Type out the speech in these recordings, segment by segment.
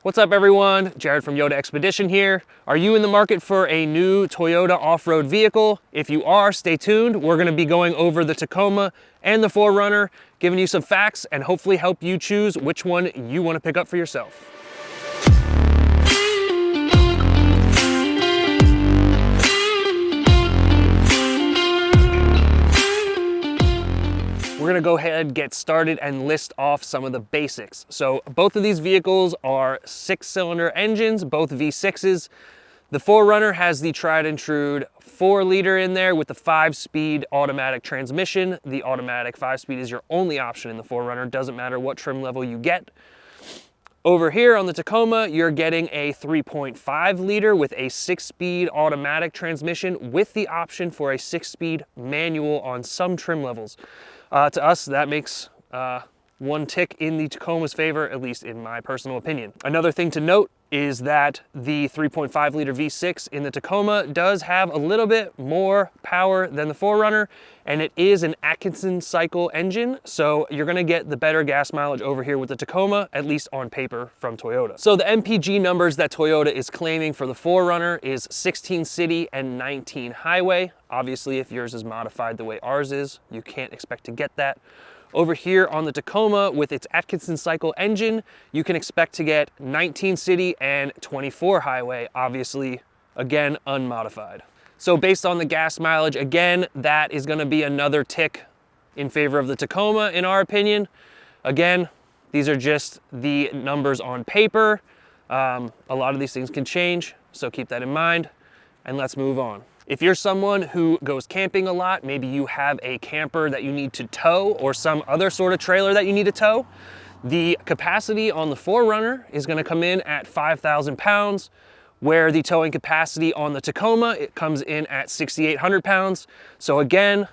What's up everyone? Jared from Yoda Expedition here. Are you in the market for a new Toyota off-road vehicle? If you are, stay tuned. We're gonna be going over the Tacoma and the 4Runner, giving you some facts and hopefully help you choose which one you wanna pick up for yourself. We're gonna go ahead and get started and list off some of the basics. So both of these vehicles are 6-cylinder engines, both V6s. The 4Runner has the tried and true 4-liter in there with the 5-speed automatic transmission. The automatic 5-speed is your only option in the 4Runner. Doesn't matter what trim level you get. Over here on the Tacoma, you're getting a 3.5-liter with a 6-speed automatic transmission with the option for a 6-speed manual on some trim levels. To us, that makes one tick in the Tacoma's favor, at least in my personal opinion. Another thing to note is that the 3.5-liter V6 in the Tacoma does have a little bit more power than the 4Runner, and it is an Atkinson cycle engine, so you're gonna get the better gas mileage over here with the Tacoma, at least on paper from Toyota. So the MPG numbers that Toyota is claiming for the 4Runner is 16 city and 19 highway. Obviously, if yours is modified the way ours is, you can't expect to get that. Over here on the Tacoma with its Atkinson cycle engine, you can expect to get 19 city and 24 highway, obviously, again, unmodified. So based on the gas mileage, again, that is gonna be another tick in favor of the Tacoma, in our opinion. Again, these are just the numbers on paper. A lot of these things can change, so keep that in mind, and let's move on. If you're someone who goes camping a lot, maybe you have a camper that you need to tow or some other sort of trailer that you need to tow, the capacity on the 4Runner is gonna come in at 5,000 pounds, where the towing capacity on the Tacoma, it comes in at 6,800 pounds. So again,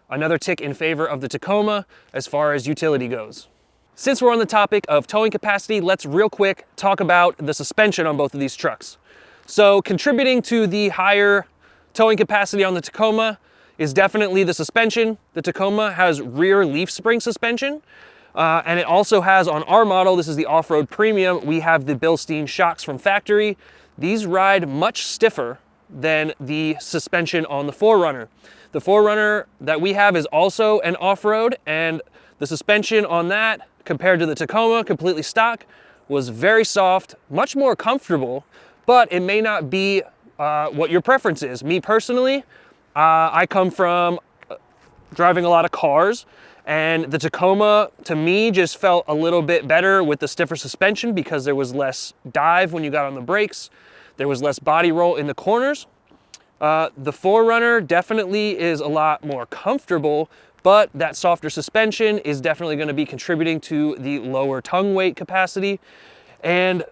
another tick in favor of the Tacoma as far as utility goes. Since we're on the topic of towing capacity, let's real quick talk about the suspension on both of these trucks. So contributing to the higher towing capacity on the Tacoma is definitely the suspension. The Tacoma has rear leaf spring suspension, and it also has, on our model, this is the off-road premium, we have the Bilstein shocks from factory. These ride much stiffer than the suspension on the 4Runner. The 4Runner that we have is also an off-road, and the suspension on that, compared to the Tacoma, completely stock, was very soft, much more comfortable, but it may not be what your preference is. Me personally, I come from driving a lot of cars, and the Tacoma to me just felt a little bit better with the stiffer suspension because there was less dive when you got on the brakes. There was less body roll in the corners. The 4Runner definitely is a lot more comfortable, but that softer suspension is definitely going to be contributing to the lower tongue weight capacity. And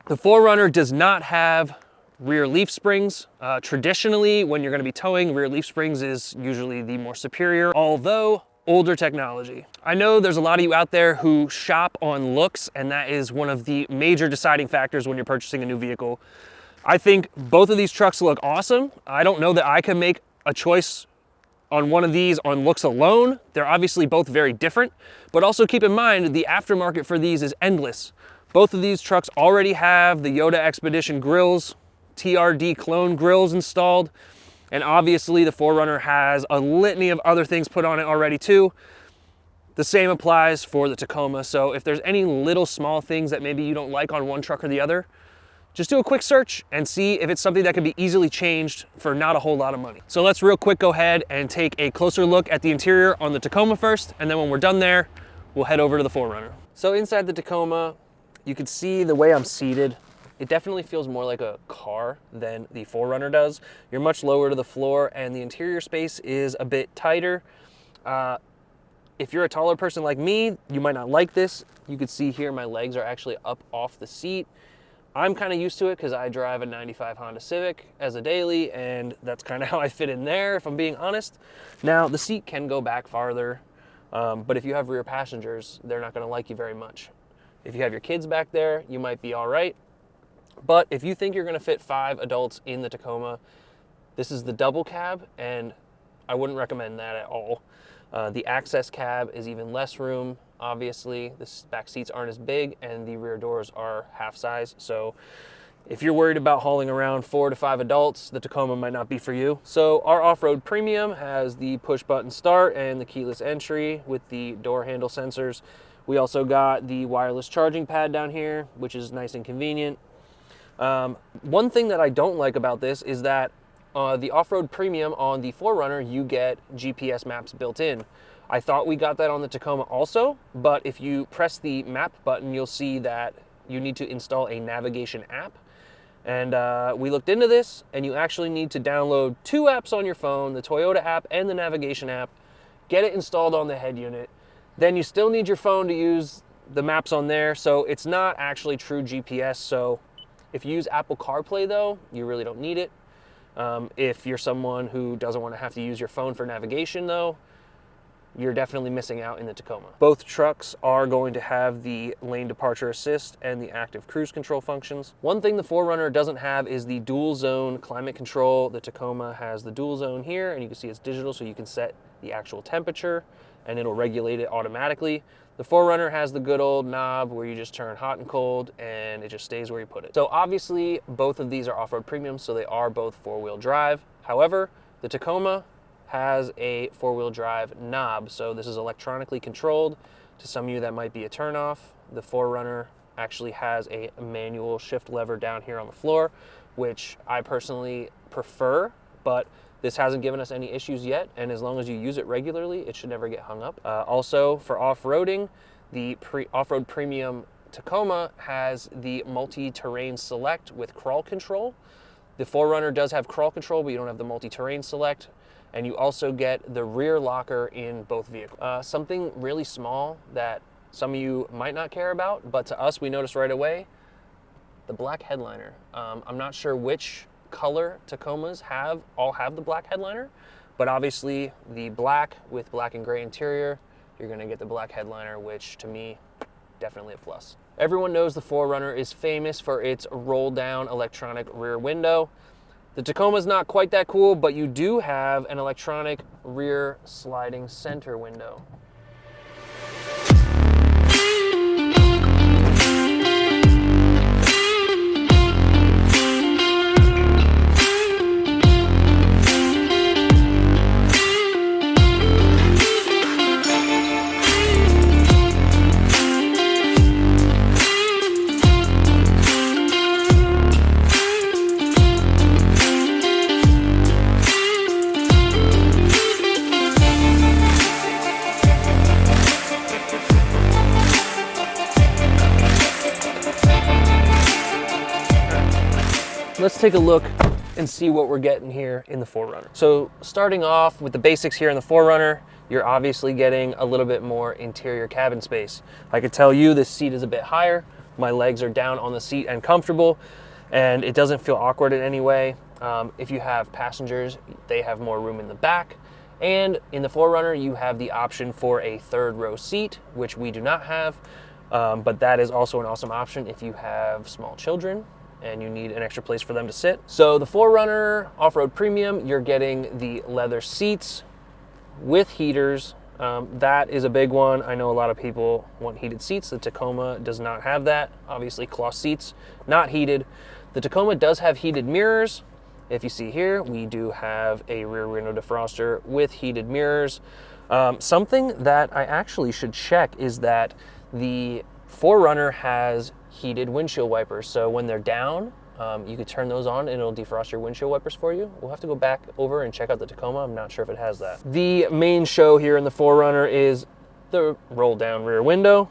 the 4Runner does not have rear leaf springs. Traditionally, when you're going to be towing, rear leaf springs is usually the more superior, although older technology. I know there's a lot of you out there who shop on looks, and that is one of the major deciding factors when you're purchasing a new vehicle. I think both of these trucks look awesome. I don't know that I can make a choice on one of these on looks alone. They're obviously both very different, but also keep in mind the aftermarket for these is endless. Both of these trucks already have the Yoda Expedition grills, TRD clone grills installed, and obviously the 4Runner has a litany of other things put on it already too. The same applies for the Tacoma, so if there's any little small things that maybe you don't like on one truck or the other, just do a quick search and see if it's something that can be easily changed for not a whole lot of money. So let's real quick go ahead and take a closer look at the interior on the Tacoma first, and then when we're done there, we'll head over to the 4Runner. So inside the Tacoma, you can see the way I'm seated. It definitely feels more like a car than the 4Runner does. You're much lower to the floor, and the interior space is a bit tighter. If you're a taller person like me, you might not like this. You can see here my legs are actually up off the seat. I'm kind of used to it because I drive a 95 Honda Civic as a daily, and that's kind of how I fit in there, if I'm being honest. Now, the seat can go back farther, but if you have rear passengers, they're not going to like you very much. If you have your kids back there, you might be all right. But if you think you're gonna fit 5 adults in the Tacoma, this is the double cab, and I wouldn't recommend that at all. The access cab is even less room. Obviously, the back seats aren't as big and the rear doors are half size. So if you're worried about hauling around 4 to 5 adults, the Tacoma might not be for you. So our off-road premium has the push button start and the keyless entry with the door handle sensors. We also got the wireless charging pad down here, which is nice and convenient. One thing that I don't like about this is that the off-road premium on the 4Runner, you get GPS maps built in. I thought we got that on the Tacoma also, but if you press the map button, you'll see that you need to install a navigation app. And we looked into this, and you actually need to download 2 apps on your phone, the Toyota app and the navigation app, get it installed on the head unit. Then you still need your phone to use the maps on there, so it's not actually true GPS. So if you use Apple CarPlay though, you really don't need it. If you're someone who doesn't want to have to use your phone for navigation though, you're definitely missing out in the Tacoma. Both trucks are going to have the lane departure assist and the active cruise control functions. One thing the 4Runner doesn't have is the dual zone climate control. The Tacoma has the dual zone here, and you can see it's digital, so you can set the actual temperature and it'll regulate it automatically. The 4Runner has the good old knob where you just turn hot and cold and it just stays where you put it. So obviously both of these are off-road premiums, so they are both 4-wheel drive. However, the Tacoma has a 4-wheel drive knob, so this is electronically controlled. To some of you that might be a turnoff. The 4Runner actually has a manual shift lever down here on the floor, which I personally prefer, but this hasn't given us any issues yet, and as long as you use it regularly, it should never get hung up. Also, for off-roading, the off-road premium Tacoma has the multi-terrain select with crawl control. The 4Runner does have crawl control, but you don't have the multi-terrain select. And you also get the rear locker in both vehicles. Something really small that some of you might not care about, but to us, we noticed right away, the black headliner. I'm not sure which color Tacomas all have the black headliner, but obviously the black with black and gray interior, you're gonna get the black headliner, which to me, definitely a plus. Everyone knows the 4Runner is famous for its roll down electronic rear window. The Tacoma's not quite that cool, but you do have an electronic rear sliding center window. Let's take a look and see what we're getting here in the 4Runner. So starting off with the basics here in the 4Runner, you're obviously getting a little bit more interior cabin space. I could tell you this seat is a bit higher. My legs are down on the seat and comfortable, and it doesn't feel awkward in any way. If you have passengers, they have more room in the back. And in the 4Runner, you have the option for a 3rd row seat, which we do not have, but that is also an awesome option if you have small children and you need an extra place for them to sit. So the 4Runner Off-Road Premium, you're getting the leather seats with heaters. That is a big one. I know a lot of people want heated seats. The Tacoma does not have that. Obviously cloth seats, not heated. The Tacoma does have heated mirrors. If you see here, we do have a rear window defroster with heated mirrors. Something that I actually should check is that the 4Runner has heated windshield wipers. So when they're down, you could turn those on and it'll defrost your windshield wipers for you. We'll have to go back over and check out the Tacoma. I'm not sure if it has that. The main show here in the 4Runner is the roll down rear window.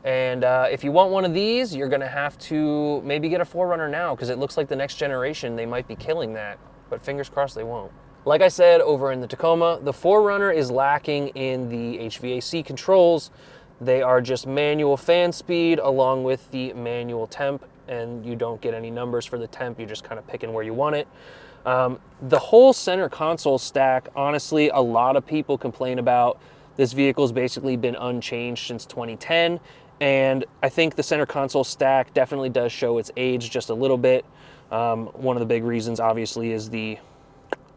And if you want one of these, you're gonna have to maybe get a 4Runner now, because it looks like the next generation, they might be killing that, but fingers crossed they won't. Like I said, over in the Tacoma, the 4Runner is lacking in the HVAC controls. They are just manual fan speed along with the manual temp, and you don't get any numbers for the temp. You're just kind of picking where you want it. The whole center console stack, honestly, a lot of people complain about. This vehicle's basically been unchanged since 2010, and I think the center console stack definitely does show its age just a little bit. One of the big reasons, obviously, is the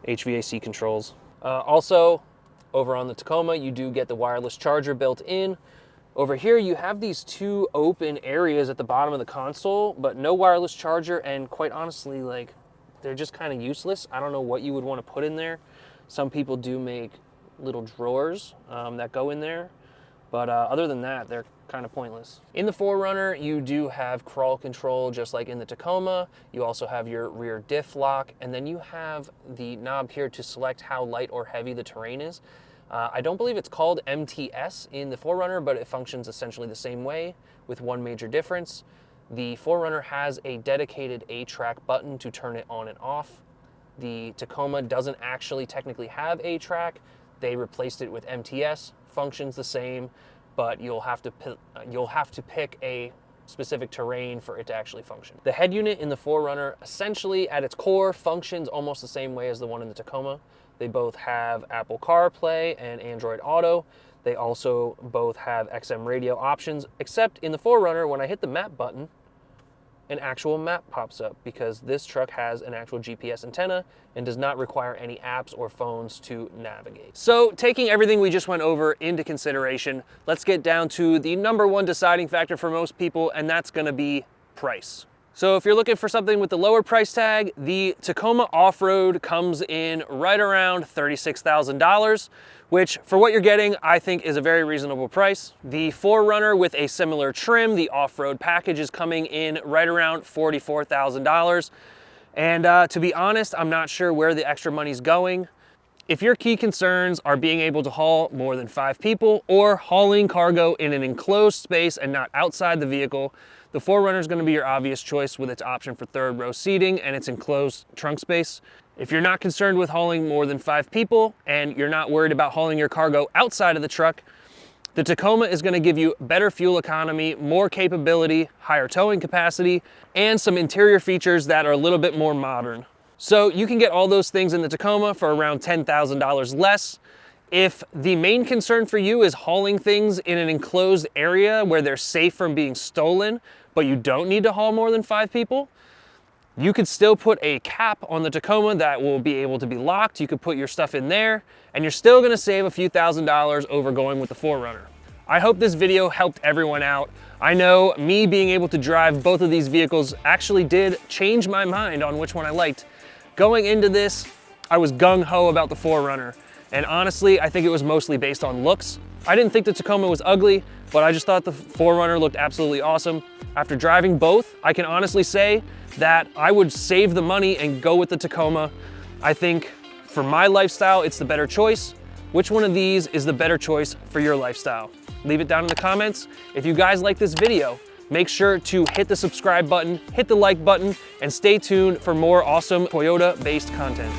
HVAC controls. Also, Over on the Tacoma, you do get the wireless charger built in. Over here, you have these two open areas at the bottom of the console, but no wireless charger, and quite honestly, like, they're just kind of useless. I don't know what you would want to put in there. Some people do make little drawers that go in there, but other than that, they're kind of pointless. In the 4Runner, you do have crawl control just like in the Tacoma. You also have your rear diff lock, and then you have the knob here to select how light or heavy the terrain is. I don't believe it's called MTS in the 4Runner, but it functions essentially the same way with one major difference. The 4Runner has a dedicated A-track button to turn it on and off. The Tacoma doesn't actually technically have A-track. They replaced it with MTS, functions the same, but you'll have to pick a specific terrain for it to actually function. The head unit in the 4Runner essentially at its core functions almost the same way as the one in the Tacoma. They both have Apple CarPlay and Android Auto. They also both have XM radio options, except in the 4Runner, when I hit the map button, an actual map pops up because this truck has an actual GPS antenna and does not require any apps or phones to navigate. So taking everything we just went over into consideration, let's get down to the number one deciding factor for most people, and that's gonna be price. So if you're looking for something with the lower price tag, the Tacoma Off-Road comes in right around $36,000, which for what you're getting, I think is a very reasonable price. The 4Runner with a similar trim, the Off-Road package, is coming in right around $44,000. And to be honest, I'm not sure where the extra money's going. If your key concerns are being able to haul more than 5 people or hauling cargo in an enclosed space and not outside the vehicle, the 4Runner is going to be your obvious choice with its option for third row seating and its enclosed trunk space. If you're not concerned with hauling more than 5 people and you're not worried about hauling your cargo outside of the truck, the Tacoma is going to give you better fuel economy, more capability, higher towing capacity, and some interior features that are a little bit more modern. So you can get all those things in the Tacoma for around $10,000 less. If the main concern for you is hauling things in an enclosed area where they're safe from being stolen, but you don't need to haul more than 5 people, you could still put a cap on the Tacoma that will be able to be locked. You could put your stuff in there, and you're still gonna save a few $1,000s over going with the 4Runner. I hope this video helped everyone out. I know me being able to drive both of these vehicles actually did change my mind on which one I liked. Going into this, I was gung-ho about the 4Runner. And honestly, I think it was mostly based on looks. I didn't think the Tacoma was ugly, but I just thought the 4Runner looked absolutely awesome. After driving both, I can honestly say that I would save the money and go with the Tacoma. I think for my lifestyle, it's the better choice. Which one of these is the better choice for your lifestyle? Leave it down in the comments. If you guys like this video, make sure to hit the subscribe button, hit the like button, and stay tuned for more awesome Toyota-based content.